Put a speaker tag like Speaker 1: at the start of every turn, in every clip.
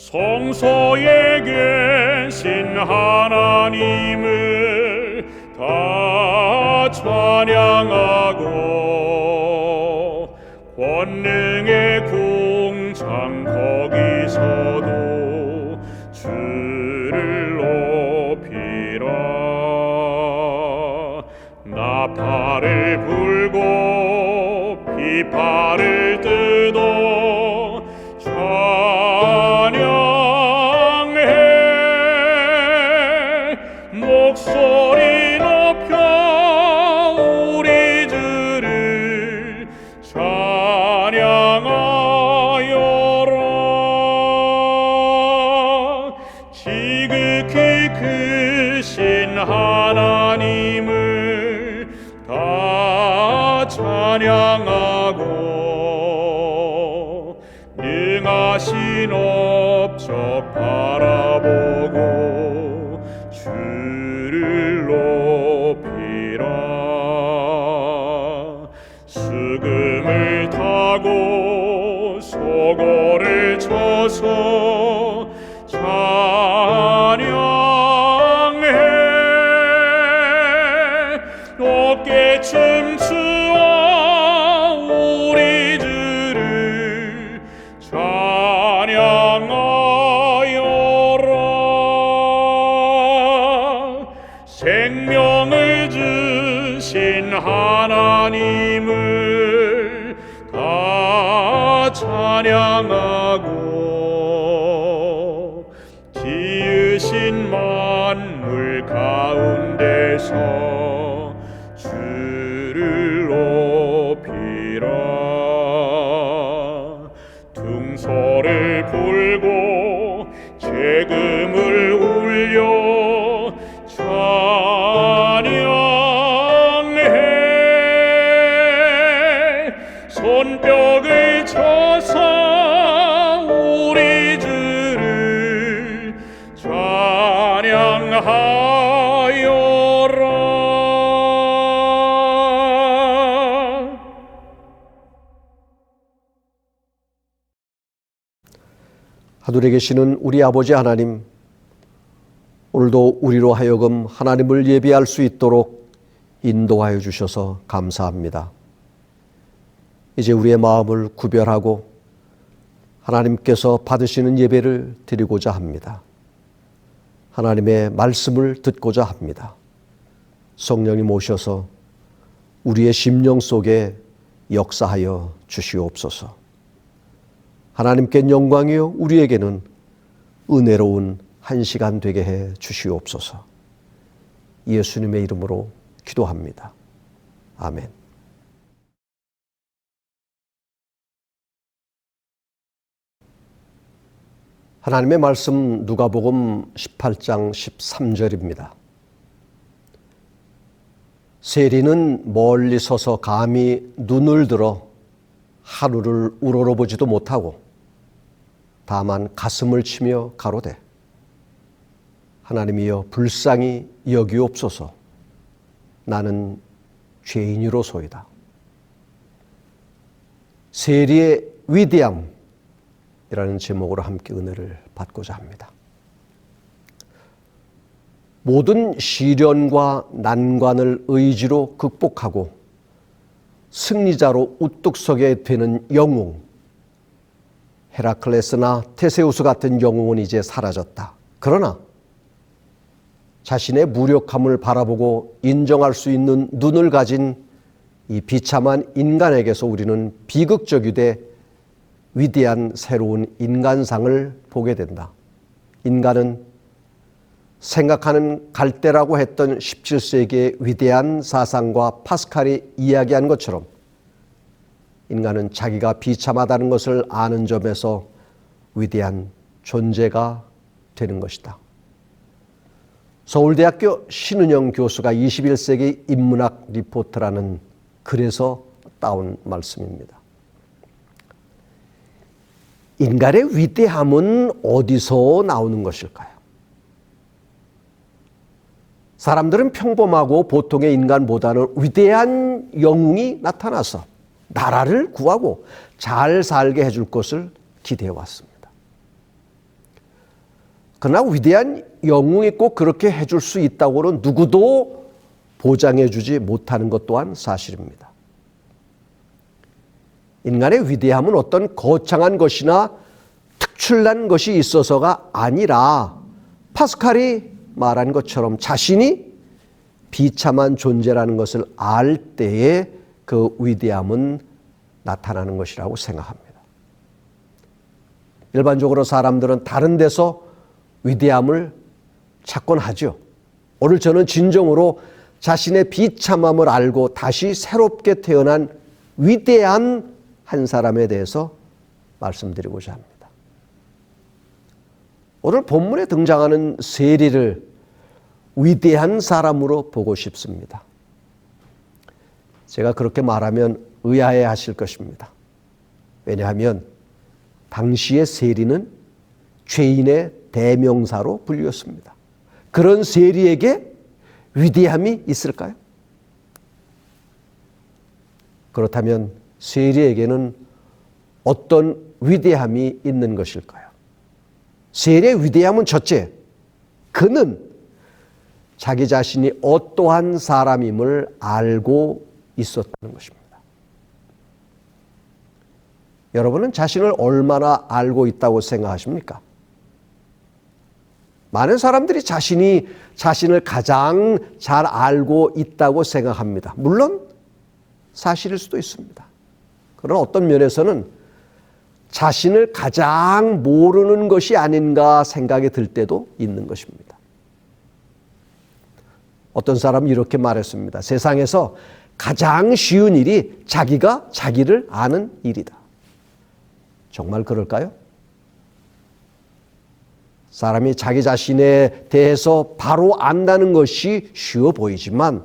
Speaker 1: 성소에 계신 하나님을 다 찬양하고 권능의 궁창 거기서도 주를 높이라. 나팔을 불고 비파를 뜯어 찬양해. 목소리 높여 우리 주를 찬양하여라. 지극히 크신 하나님을 다 찬양하고 능하신 업적 바라보고 주를 높이라. 수금을 타고 소고를 쳐서 찬양해. 높게 춤추어 우리 주를 찬양하여라. 생명을 주신 하나님을 다 찬양하고 지으신 만물 가운데서 주를 높이라. 둥소를 불고 재금을 울려 찬양해. 손뼉을 쳐서 우리 주를 찬양하여라.
Speaker 2: 하늘에 계시는 우리 아버지 하나님, 오늘도 우리로 하여금 하나님을 예배할 수 있도록 인도하여 주셔서 감사합니다. 이제 우리의 마음을 구별하고 하나님께서 받으시는 예배를 드리고자 합니다. 하나님의 말씀을 듣고자 합니다. 성령님 오셔서 우리의 심령 속에 역사하여 주시옵소서. 하나님께 영광이요 우리에게는 은혜로운 한 시간 되게 해 주시옵소서. 예수님의 이름으로 기도합니다. 아멘. 하나님의 말씀 누가복음 18장 13절입니다. 세리는 멀리 서서 감히 눈을 들어 하루를 우러러보지도 못하고 다만 가슴을 치며 가로되 하나님이여 불쌍히 여기옵소서. 나는 죄인이로소이다. 세리의 위대함이라는 제목으로 함께 은혜를 받고자 합니다. 모든 시련과 난관을 의지로 극복하고 승리자로 우뚝 서게 되는 영웅, 헤라클레스나 테세우스 같은 영웅은 이제 사라졌다. 그러나 자신의 무력함을 바라보고 인정할 수 있는 눈을 가진 이 비참한 인간에게서 우리는 비극적이되 위대한 새로운 인간상을 보게 된다. 인간은 생각하는 갈대라고 했던 17세기의 위대한 사상과 파스칼이 이야기한 것처럼 인간은 자기가 비참하다는 것을 아는 점에서 위대한 존재가 되는 것이다. 서울대학교 신은영 교수가 21세기 인문학 리포트라는 글에서 따온 말씀입니다. 인간의 위대함은 어디서 나오는 것일까요? 사람들은 평범하고 보통의 인간보다는 위대한 영웅이 나타나서 나라를 구하고 잘 살게 해줄 것을 기대해 왔습니다. 그러나 위대한 영웅이 꼭 그렇게 해줄 수 있다고는 누구도 보장해주지 못하는 것 또한 사실입니다. 인간의 위대함은 어떤 거창한 것이나 특출난 것이 있어서가 아니라 파스칼이 말한 것처럼 자신이 비참한 존재라는 것을 알 때에 그 위대함은 나타나는 것이라고 생각합니다. 일반적으로 사람들은 다른 데서 위대함을 찾곤 하죠. 오늘 저는 진정으로 자신의 비참함을 알고 다시 새롭게 태어난 위대한 한 사람에 대해서 말씀드리고자 합니다. 오늘 본문에 등장하는 세리를 위대한 사람으로 보고 싶습니다. 제가 그렇게 말하면 의아해 하실 것입니다. 왜냐하면 당시의 세리는 죄인의 대명사로 불렸습니다. 그런 세리에게 위대함이 있을까요? 그렇다면 세리에게는 어떤 위대함이 있는 것일까요? 세리의 위대함은 첫째, 그는 자기 자신이 어떠한 사람임을 알고 있었다는 것입니다. 여러분은 자신을 얼마나 알고 있다고 생각하십니까? 많은 사람들이 자신을 가장 잘 알고 있다고 생각합니다. 물론 사실일 수도 있습니다. 그러나 어떤 면에서는 자신을 가장 모르는 것이 아닌가 생각이 들 때도 있는 것입니다. 어떤 사람은 이렇게 말했습니다. 세상에서 가장 쉬운 일이 자기가 자기를 아는 일이다. 정말 그럴까요? 사람이 자기 자신에 대해서 바로 안다는 것이 쉬워 보이지만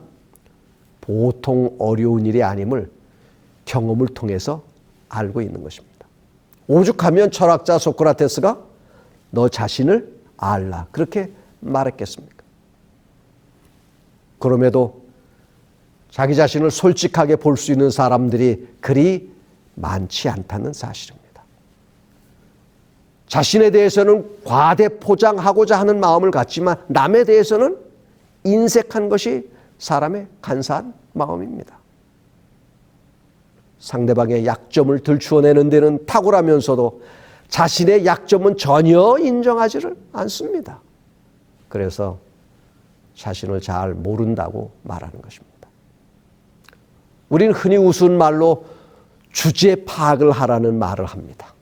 Speaker 2: 보통 어려운 일이 아님을 경험을 통해서 알고 있는 것입니다. 오죽하면 철학자 소크라테스가 너 자신을 알라 그렇게 말했겠습니까? 그럼에도 자기 자신을 솔직하게 볼 수 있는 사람들이 그리 많지 않다는 사실입니다. 자신에 대해서는 과대 포장하고자 하는 마음을 갖지만 남에 대해서는 인색한 것이 사람의 간사한 마음입니다. 상대방의 약점을 들추어내는 데는 탁월하면서도 자신의 약점은 전혀 인정하지를 않습니다. 그래서 자신을 잘 모른다고 말하는 것입니다. 우리는 흔히 우스운 말로 주제 파악을 하라는 말을 합니다.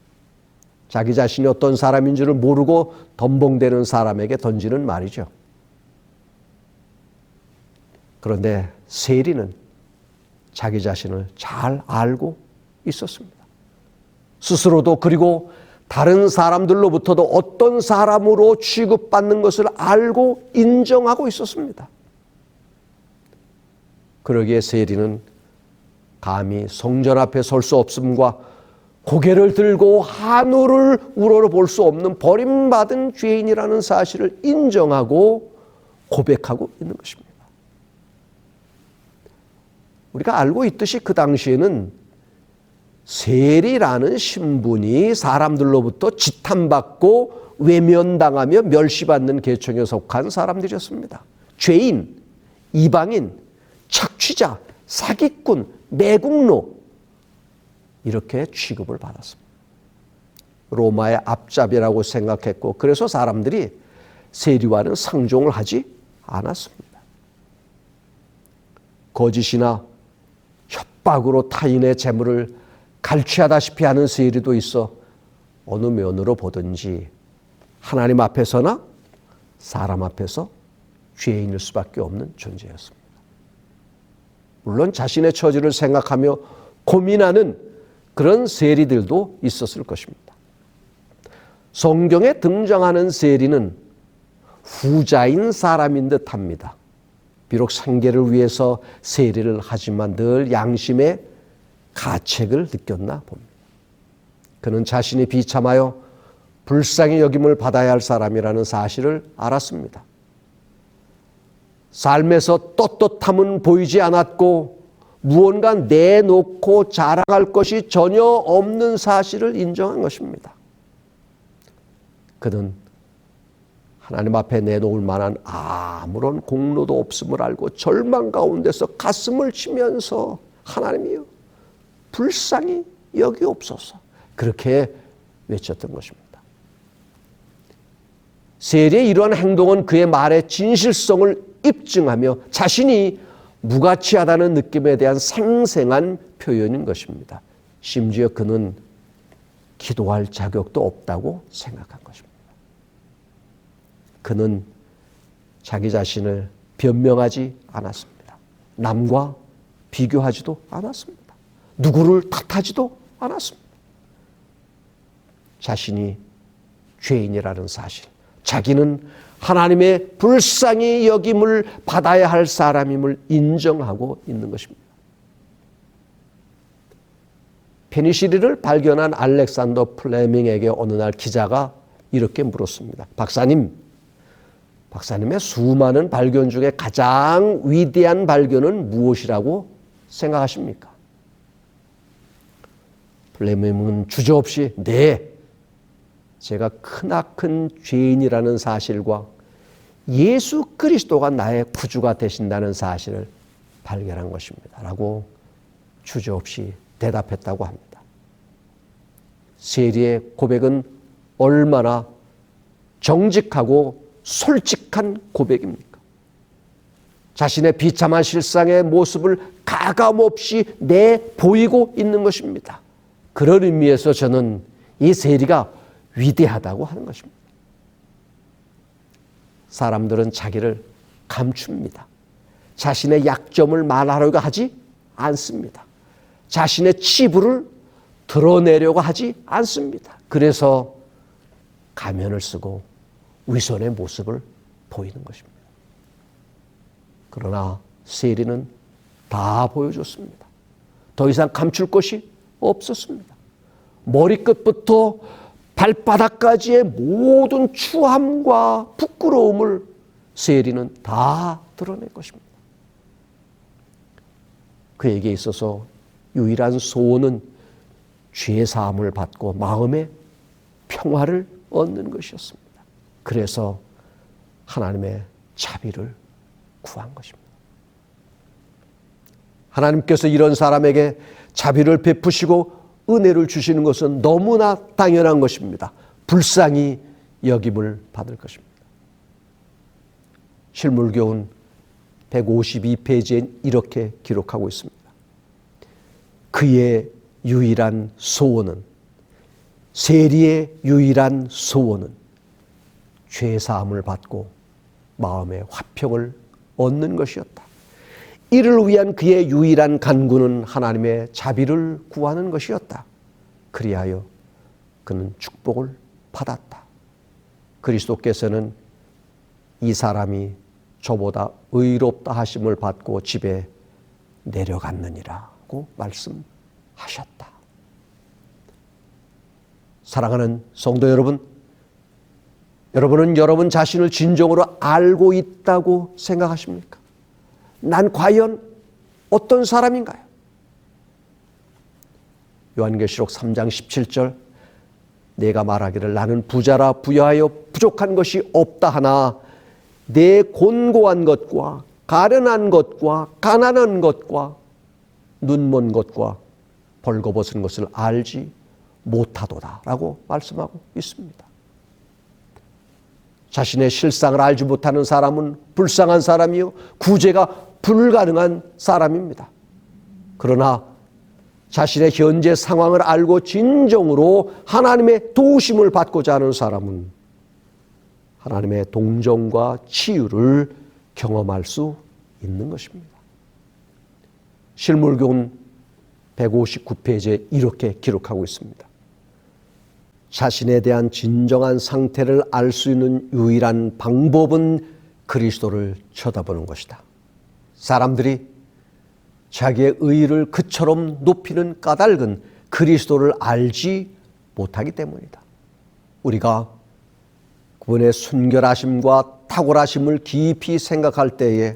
Speaker 2: 자기 자신이 어떤 사람인 줄을 모르고 덤벙대는 사람에게 던지는 말이죠. 그런데 세리는 자기 자신을 잘 알고 있었습니다. 스스로도 그리고 다른 사람들로부터도 어떤 사람으로 취급받는 것을 알고 인정하고 있었습니다. 그러기에 세리는 감히 성전 앞에 설 수 없음과 고개를 들고 하늘을 우러러볼 수 없는 버림받은 죄인이라는 사실을 인정하고 고백하고 있는 것입니다. 우리가 알고 있듯이 그 당시에는 세리라는 신분이 사람들로부터 지탄받고 외면당하며 멸시받는 계층에 속한 사람들이었습니다. 죄인, 이방인, 착취자, 사기꾼, 매국노 이렇게 취급을 받았습니다. 로마의 앞잡이라고 생각했고 그래서 사람들이 세리와는 상종을 하지 않았습니다. 거짓이나 협박으로 타인의 재물을 갈취하다시피 하는 세리도 있어 어느 면으로 보든지 하나님 앞에서나 사람 앞에서 죄인일 수밖에 없는 존재였습니다. 물론 자신의 처지를 생각하며 고민하는 그런 세리들도 있었을 것입니다. 성경에 등장하는 세리는 후자인 사람인 듯합니다. 비록 생계를 위해서 세리를 하지만 늘 양심의 가책을 느꼈나 봅니다. 그는 자신이 비참하여 불쌍히 여김을 받아야 할 사람이라는 사실을 알았습니다. 삶에서 떳떳함은 보이지 않았고 무언가 내놓고 자랑할 것이 전혀 없는 사실을 인정한 것입니다. 그는 하나님 앞에 내놓을 만한 아무런 공로도 없음을 알고 절망 가운데서 가슴을 치면서 하나님이여 불쌍히 여기옵소서 그렇게 외쳤던 것입니다. 세리의 이러한 행동은 그의 말의 진실성을 입증하며 자신이 무가치하다는 느낌에 대한 생생한 표현인 것입니다. 심지어 그는 기도할 자격도 없다고 생각한 것입니다. 그는 자기 자신을 변명하지 않았습니다. 남과 비교하지도 않았습니다. 누구를 탓하지도 않았습니다. 자신이 죄인이라는 사실, 자기는 하나님의 불쌍히 여김을 받아야 할 사람임을 인정하고 있는 것입니다. 페니실린을 발견한 알렉산더 플레밍에게 어느 날 기자가 이렇게 물었습니다. 박사님의 수많은 발견 중에 가장 위대한 발견은 무엇이라고 생각하십니까? 플레밍은 주저없이 네, 제가 크나큰 죄인이라는 사실과 예수 그리스도가 나의 구주가 되신다는 사실을 발견한 것입니다. 라고 주저없이 대답했다고 합니다. 세리의 고백은 얼마나 정직하고 솔직한 고백입니까? 자신의 비참한 실상의 모습을 가감없이 내보이고 있는 것입니다. 그런 의미에서 저는 이 세리가 위대하다고 하는 것입니다. 사람들은 자기를 감춥니다. 자신의 약점을 말하려고 하지 않습니다. 자신의 치부를 드러내려고 하지 않습니다. 그래서 가면을 쓰고 위선의 모습을 보이는 것입니다. 그러나 세리는 다 보여줬습니다. 더 이상 감출 것이 없었습니다. 머리끝부터 발바닥까지의 모든 추함과 부끄러움을 세리는 다 드러낸 것입니다. 그에게 있어서 유일한 소원은 죄 사함을 받고 마음의 평화를 얻는 것이었습니다. 그래서 하나님의 자비를 구한 것입니다. 하나님께서 이런 사람에게 자비를 베푸시고 은혜를 주시는 것은 너무나 당연한 것입니다. 불쌍히 여김을 받을 것입니다. 실물교훈 152페이지엔 이렇게 기록하고 있습니다. 그의 유일한 소원은, 세리의 유일한 소원은 죄사함을 받고 마음의 화평을 얻는 것이었다. 이를 위한 그의 유일한 간구는 하나님의 자비를 구하는 것이었다. 그리하여 그는 축복을 받았다. 그리스도께서는 이 사람이 저보다 의롭다 하심을 받고 집에 내려갔느니라고 말씀하셨다. 사랑하는 성도 여러분, 여러분은 여러분 자신을 진정으로 알고 있다고 생각하십니까? 난 과연 어떤 사람인가요? 요한계시록 3장 17절, 내가 말하기를 나는 부자라 부여하여 부족한 것이 없다 하나 내 곤고한 것과 가련한 것과 가난한 것과 눈먼 것과 벌거벗은 것을 알지 못하도다 라고 말씀하고 있습니다. 자신의 실상을 알지 못하는 사람은 불쌍한 사람이요 구제가 불가능한 사람입니다. 그러나 자신의 현재 상황을 알고 진정으로 하나님의 도우심을 받고자 하는 사람은 하나님의 동정과 치유를 경험할 수 있는 것입니다. 실물교훈 159페이지에 이렇게 기록하고 있습니다. 자신에 대한 진정한 상태를 알 수 있는 유일한 방법은 그리스도를 쳐다보는 것이다. 사람들이 자기의 의의를 그처럼 높이는 까닭은 그리스도를 알지 못하기 때문이다. 우리가 그분의 순결하심과 탁월하심을 깊이 생각할 때에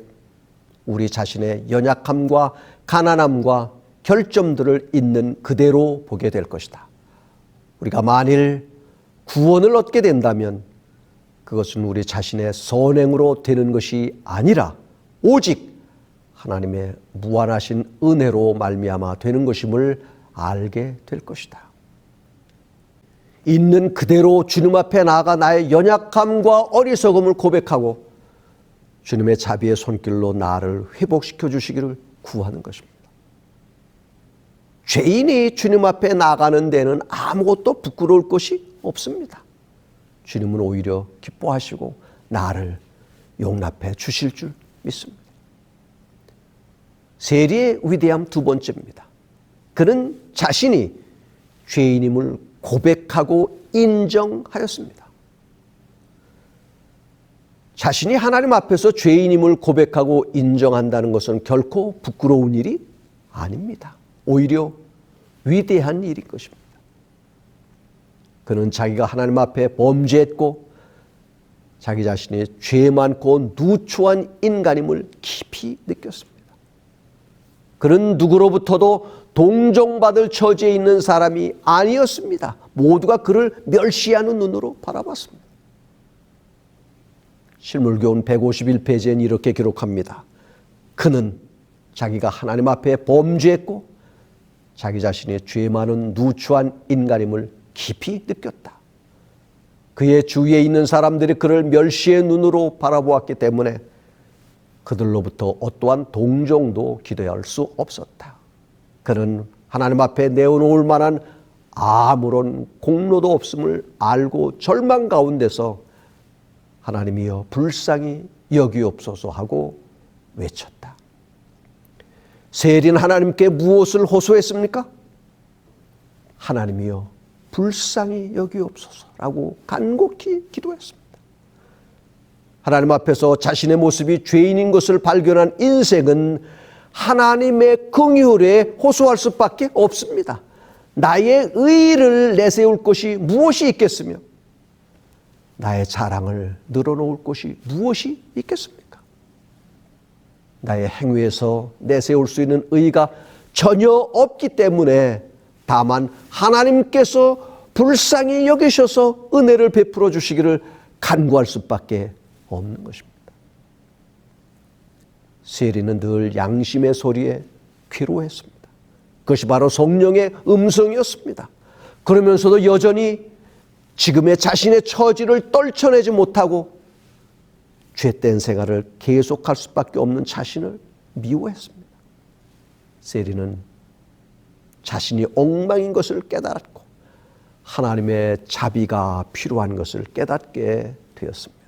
Speaker 2: 우리 자신의 연약함과 가난함과 결점들을 있는 그대로 보게 될 것이다. 우리가 만일 구원을 얻게 된다면 그것은 우리 자신의 선행으로 되는 것이 아니라 오직 하나님의 무한하신 은혜로 말미암아 되는 것임을 알게 될 것이다. 있는 그대로 주님 앞에 나아가 나의 연약함과 어리석음을 고백하고 주님의 자비의 손길로 나를 회복시켜 주시기를 구하는 것입니다. 죄인이 주님 앞에 나가는 데는 아무것도 부끄러울 것이 없습니다. 주님은 오히려 기뻐하시고 나를 용납해 주실 줄 믿습니다. 세리의 위대함 두 번째입니다. 그는 자신이 죄인임을 고백하고 인정하였습니다. 자신이 하나님 앞에서 죄인임을 고백하고 인정한다는 것은 결코 부끄러운 일이 아닙니다. 오히려 위대한 일인 것입니다. 그는 자기가 하나님 앞에 범죄했고 자기 자신이 죄 많고 누추한 인간임을 깊이 느꼈습니다. 그는 누구로부터도 동정받을 처지에 있는 사람이 아니었습니다. 모두가 그를 멸시하는 눈으로 바라봤습니다. 실물교훈 151페이지엔 이렇게 기록합니다. 그는 자기가 하나님 앞에 범죄했고 자기 자신의 죄 많은 누추한 인간임을 깊이 느꼈다. 그의 주위에 있는 사람들이 그를 멸시의 눈으로 바라보았기 때문에 그들로부터 어떠한 동정도 기대할 수 없었다. 그는 하나님 앞에 내어놓을 만한 아무런 공로도 없음을 알고 절망 가운데서 하나님이여 불쌍히 여기옵소서 하고 외쳤다. 세리는 하나님께 무엇을 호소했습니까? 하나님이여 불쌍히 여기옵소서라고 간곡히 기도했습니다. 하나님 앞에서 자신의 모습이 죄인인 것을 발견한 인생은 하나님의 긍휼에 호소할 수밖에 없습니다. 나의 의의를 내세울 것이 무엇이 있겠으며 나의 자랑을 늘어놓을 것이 무엇이 있겠습니까? 나의 행위에서 내세울 수 있는 의의가 전혀 없기 때문에 다만 하나님께서 불쌍히 여기셔서 은혜를 베풀어 주시기를 간구할 수밖에 없는 것입니다. 세리는 늘 양심의 소리에 귀로했습니다. 그것이 바로 성령의 음성이었습니다. 그러면서도 여전히 지금의 자신의 처지를 떨쳐내지 못하고 죄된 생활을 계속할 수밖에 없는 자신을 미워했습니다. 세리는 자신이 엉망인 것을 깨달았고 하나님의 자비가 필요한 것을 깨닫게 되었습니다.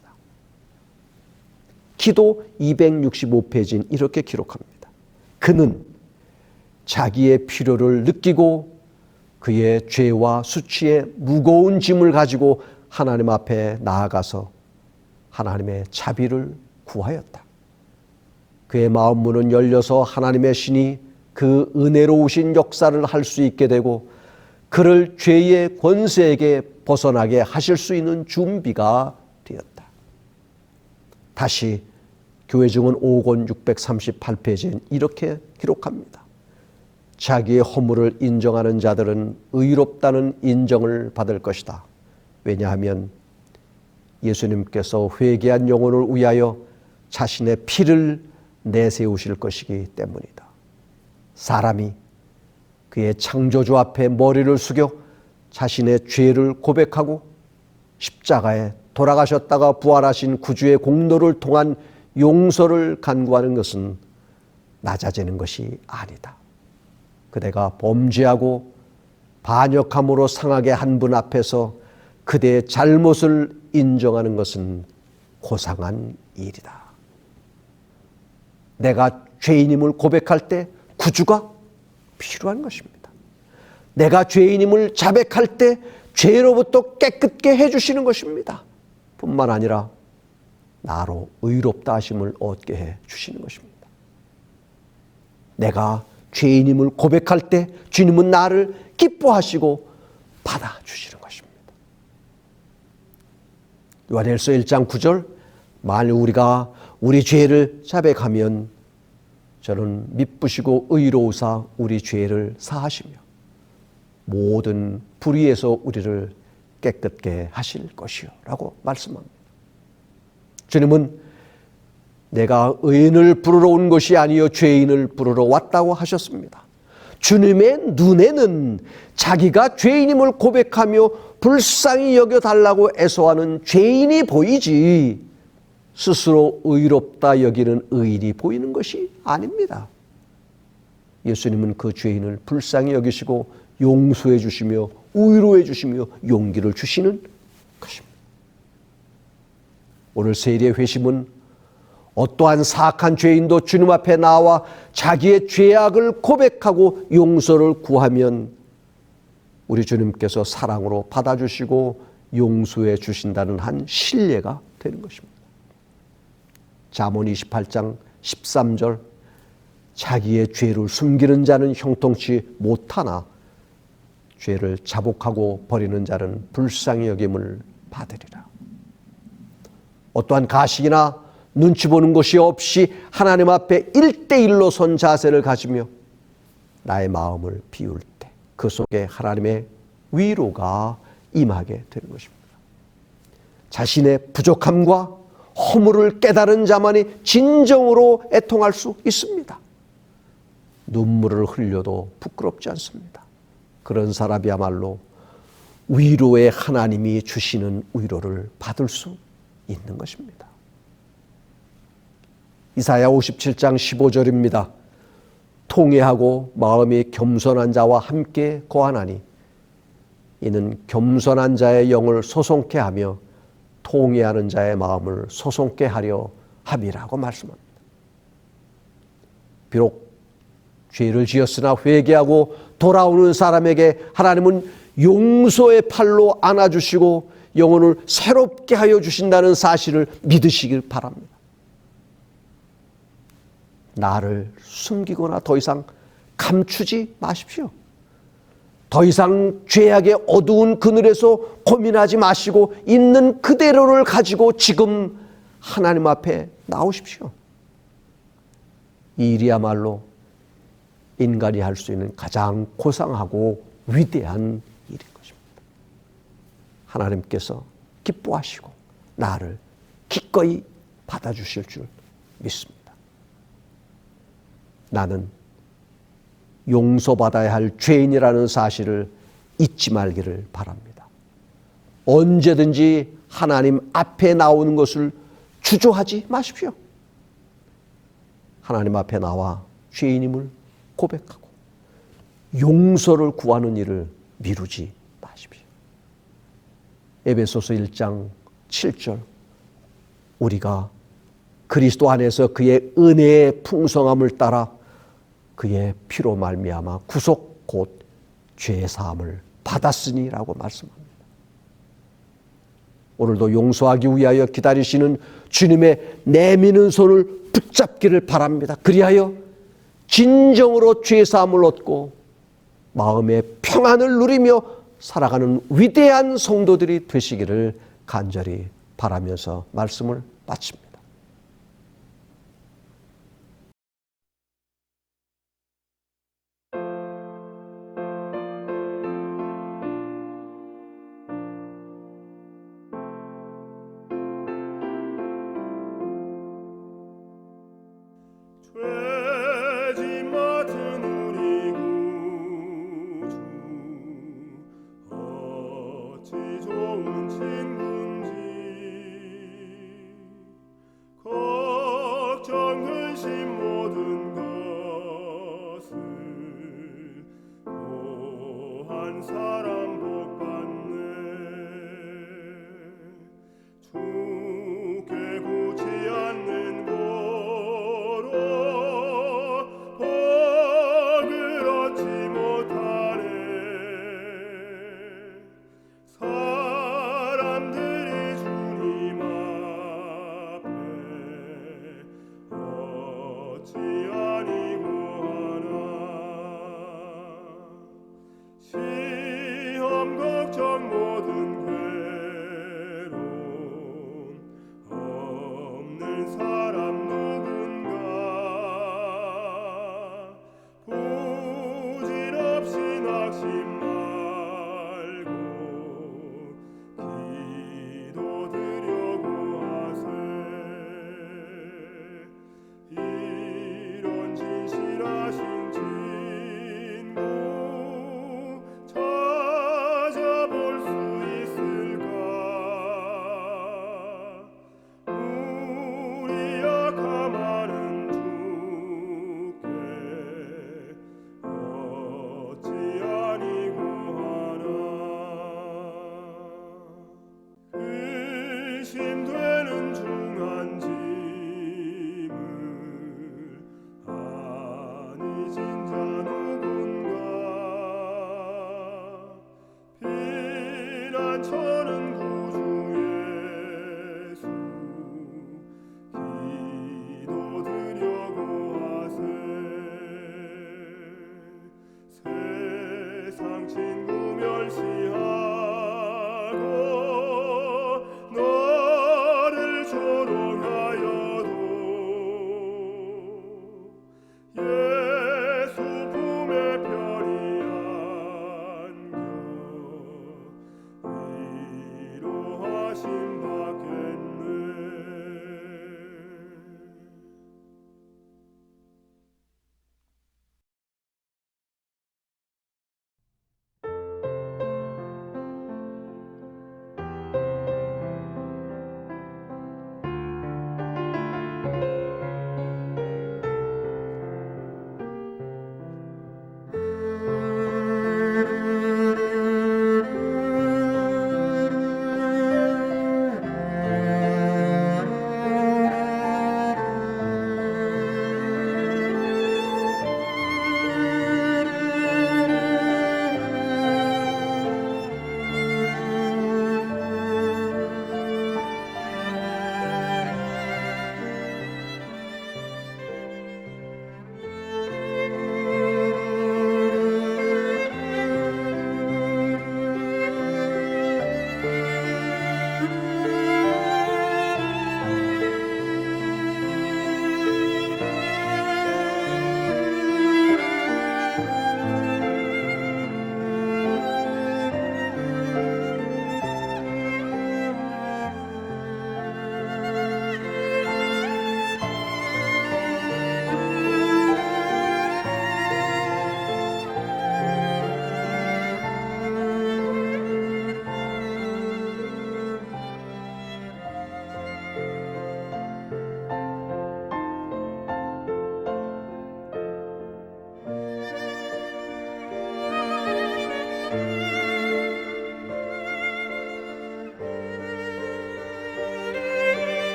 Speaker 2: 기도 265페이지는 이렇게 기록합니다. 그는 자기의 필요를 느끼고 그의 죄와 수치의 무거운 짐을 가지고 하나님 앞에 나아가서 하나님의 자비를 구하였다. 그의 마음 문은 열려서 하나님의 신이 그 은혜로우신 역사를 할 수 있게 되고 그를 죄의 권세에게 벗어나게 하실 수 있는 준비가 되었다. 다시 교회 증언 5권 638페이지엔 이렇게 기록합니다. 자기의 허물을 인정하는 자들은 의롭다는 인정을 받을 것이다. 왜냐하면 예수님께서 회개한 영혼을 위하여 자신의 피를 내세우실 것이기 때문이다. 사람이 그의 창조주 앞에 머리를 숙여 자신의 죄를 고백하고 십자가에 돌아가셨다가 부활하신 구주의 공로를 통한 용서를 간구하는 것은 낮아지는 것이 아니다. 그대가 범죄하고 반역함으로 상하게 한 분 앞에서 그대의 잘못을 인정하는 것은 고상한 일이다. 내가 죄인임을 고백할 때 구주가 필요한 것입니다. 내가 죄인임을 자백할 때 죄로부터 깨끗게 해주시는 것입니다. 뿐만 아니라 나로 의롭다 하심을 얻게 해주시는 것입니다. 내가 죄인임을 고백할 때 주님은 나를 기뻐하시고 받아주시는 것입니다. 요한일서 1장 9절 만일 우리가 우리 죄를 자백하면 저는 미쁘시고 의로우사 우리 죄를 사하시며 모든 불의에서 우리를 깨끗게 하실 것이요 라고 말씀합니다. 주님은 내가 의인을 부르러 온 것이 아니요 죄인을 부르러 왔다고 하셨습니다. 주님의 눈에는 자기가 죄인임을 고백하며 불쌍히 여겨달라고 애써하는 죄인이 보이지 스스로 의롭다 여기는 의인이 보이는 것이 아닙니다. 예수님은 그 죄인을 불쌍히 여기시고 용서해 주시며 위로해 주시며 용기를 주시는 것입니다. 오늘 세일의 회심은 어떠한 사악한 죄인도 주님 앞에 나와 자기의 죄악을 고백하고 용서를 구하면 우리 주님께서 사랑으로 받아주시고 용서해 주신다는 한 신뢰가 되는 것입니다. 잠언 28장 13절 자기의 죄를 숨기는 자는 형통치 못하나 죄를 자복하고 버리는 자는 불쌍히 여김을 받으리라. 어떠한 가식이나 눈치 보는 것이 없이 하나님 앞에 1대1로 선 자세를 가지며 나의 마음을 비울 때 그 속에 하나님의 위로가 임하게 되는 것입니다. 자신의 부족함과 허물을 깨달은 자만이 진정으로 애통할 수 있습니다. 눈물을 흘려도 부끄럽지 않습니다. 그런 사람이야말로 위로의 하나님이 주시는 위로를 받을 수 있는 것입니다. 이사야 57장 15절입니다. 통회하고 마음이 겸손한 자와 함께 거하나니 이는 겸손한 자의 영을 소송케 하며 통회하는 자의 마음을 소송케 하려 함이라고 말씀합니다. 비록 죄를 지었으나 회개하고 돌아오는 사람에게 하나님은 용서의 팔로 안아주시고 영혼을 새롭게 하여 주신다는 사실을 믿으시길 바랍니다. 나를 숨기거나 더 이상 감추지 마십시오. 더 이상 죄악의 어두운 그늘에서 고민하지 마시고 있는 그대로를 가지고 지금 하나님 앞에 나오십시오. 이 일이야말로 인간이 할 수 있는 가장 고상하고 위대한 일인 것입니다. 하나님께서 기뻐하시고 나를 기꺼이 받아주실 줄 믿습니다. 나는 용서받아야 할 죄인이라는 사실을 잊지 말기를 바랍니다. 언제든지 하나님 앞에 나오는 것을 주저하지 마십시오. 하나님 앞에 나와 죄인임을 고백하고 용서를 구하는 일을 미루지 마십시오. 에베소서 1장 7절 우리가 그리스도 안에서 그의 은혜의 풍성함을 따라 그의 피로 말미암아 구속 곧 죄 사함을 받았으니라고 말씀합니다. 오늘도 용서하기 위하여 기다리시는 주님의 내미는 손을 붙잡기를 바랍니다. 그리하여 진정으로 죄 사함을 얻고 마음의 평안을 누리며 살아가는 위대한 성도들이 되시기를 간절히 바라면서 말씀을 마칩니다.
Speaker 1: 죄짐 맡은 우리 구주 어찌 좋은 친구인지 걱정 근심 모든 것을 고한 사람 복 받네 주께 굳지 않는 사람들 의심되는 중한 짐을 아니 진자 누군가 피난처는 구주 예수 기도드려고 하세 세상 친구 멸시하고 너를 조롱하여도 예수 품에 편히 안겨 위로하심 받겠네.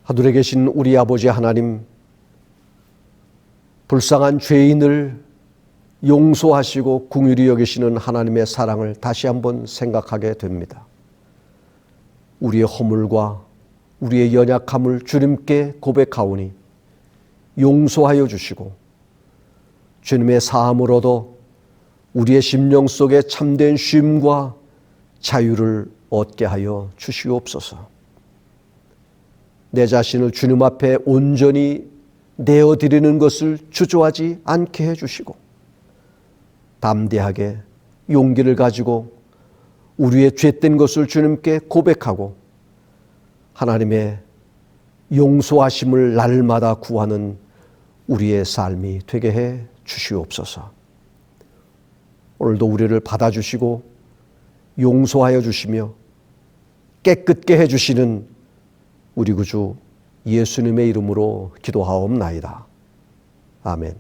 Speaker 2: 하늘에 계신 우리 아버지 하나님, 불쌍한 죄인을 용서하시고 긍휼히 여기시는 하나님의 사랑을 다시 한번 생각하게 됩니다. 우리의 허물과 우리의 연약함을 주님께 고백하오니 용서하여 주시고 주님의 사함을 얻어 우리의 심령 속에 참된 쉼과 자유를 얻게 하여 주시옵소서. 내 자신을 주님 앞에 온전히 내어드리는 것을 주저하지 않게 해주시고 담대하게 용기를 가지고 우리의 죄된 것을 주님께 고백하고 하나님의 용서하심을 날마다 구하는 우리의 삶이 되게 해 주시옵소서. 오늘도 우리를 받아주시고 용서하여 주시며 깨끗게 해주시는 우리 구주 예수님의 이름으로 기도하옵나이다. 아멘.